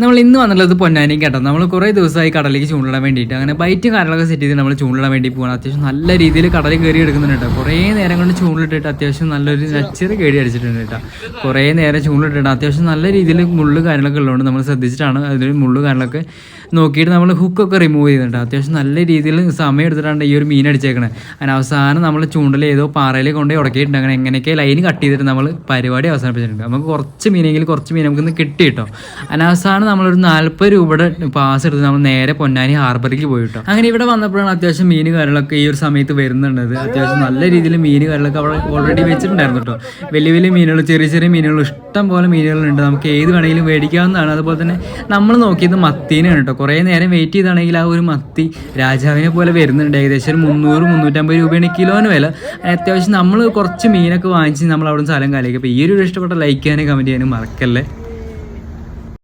നമ്മൾ ഇന്ന് വന്നുള്ളത് പൊന്നാനിയും കേട്ടോ. നമ്മൾ കുറേ ദിവസമായി കടലിലേക്ക് ചൂണ്ടിടാൻ വേണ്ടിയിട്ട് അങ്ങനെ ബൈറ്റും കാര്യങ്ങളൊക്കെ സെറ്റ് ചെയ്ത് നമ്മൾ ചൂണ്ടിടാൻ വേണ്ടി പോകണം. അത്യാവശ്യം നല്ല രീതിയിൽ കടലിൽ കയറി എടുക്കുന്നുണ്ട് കേട്ടോ. കുറേ നേരം കൊണ്ട് ചൂണ്ടിട്ടിട്ട് അത്യാവശ്യം നല്ലൊരു നച്ചറ് കേടി അടിച്ചിട്ടുണ്ട് കേട്ടോ. കുറേ നേരം ചൂണ്ടിട്ടിട്ട് അത്യാവശ്യം നല്ല രീതിയിൽ മുള്ളു കാര്യങ്ങളൊക്കെ ഉള്ളതുകൊണ്ട് നമ്മൾ ശ്രദ്ധിച്ചിട്ടാണ് അതിൽ മുള്ളു കാര്യങ്ങളൊക്കെ നോക്കിയിട്ട് നമ്മൾ ഹുക്കൊക്കെ റിമൂവ് ചെയ്തിട്ടുണ്ട്. അത്യാവശ്യം നല്ല രീതിയിൽ സമയം എടുത്തിട്ടാണ് ഈ ഒരു മീൻ അടിച്ചേക്കണത്. അങ്ങനെ അവസാനം നമ്മൾ ചൂണ്ടൽ ഏതോ പാറയിൽ കൊണ്ട് ഉടക്കിയിട്ടുണ്ട്. അങ്ങനെ എങ്ങനെയൊക്കെ ലൈൻ കട്ട് ചെയ്തിട്ട് നമ്മൾ പരിപാടി അവസാനിപ്പിച്ചിട്ടുണ്ട്. നമുക്ക് കുറച്ച് മീനെങ്കിൽ കുറച്ച് മീൻ നമുക്കിന്ന് കിട്ടി കേട്ടോ. അങ്ങനെ അവസാനം നമ്മളൊരു 40 രൂപയുടെ പാസ് എടുത്ത് നമ്മൾ നേരെ പൊന്നാനി ഹാർബറിലേക്ക് പോയി കേട്ടോ. അങ്ങനെ ഇവിടെ വന്നപ്പോഴാണ് അത്യാവശ്യം മീൻ കാര്യങ്ങളൊക്കെ ഈ ഒരു സമയത്ത് വരുന്നുണ്ട്. അത്യാവശ്യം നല്ല രീതിയിൽ മീൻ കാര്യങ്ങളൊക്കെ അവിടെ ഓൾറെഡി വെച്ചിട്ടുണ്ടായിരുന്നു കേട്ടോ. വലിയ വലിയ മീനുകൾ, ചെറിയ ചെറിയ മീനുകൾ, ഇഷ്ടം പോലെ മീനുകളുണ്ട്. നമുക്ക് ഏത് വേണമെങ്കിലും മേടിക്കാവുന്നതാണ്. അതുപോലെ തന്നെ നമ്മൾ നോക്കിയത് മത്തീനാണ് കേട്ടോ. കുറേ നേരം വെയിറ്റ് ചെയ്താണെങ്കിൽ ആ ഒരു മത്തി രാജാവിനെ പോലെ വരുന്നുണ്ട്. ഏകദേശം 300-350 രൂപയാണ് കിലോന് വില. അത്യാവശ്യം നമ്മൾ കുറച്ച് മീനൊക്കെ വാങ്ങിച്ച് നമ്മൾ അവിടെ സ്ഥലം കാലേക്ക്. അപ്പോൾ ഈ ഒരു ഇഷ്ടപ്പെട്ട ലൈക്ക് ചെയ്യാനും കമൻറ്റ് ചെയ്യാനും മറക്കല്ലേ.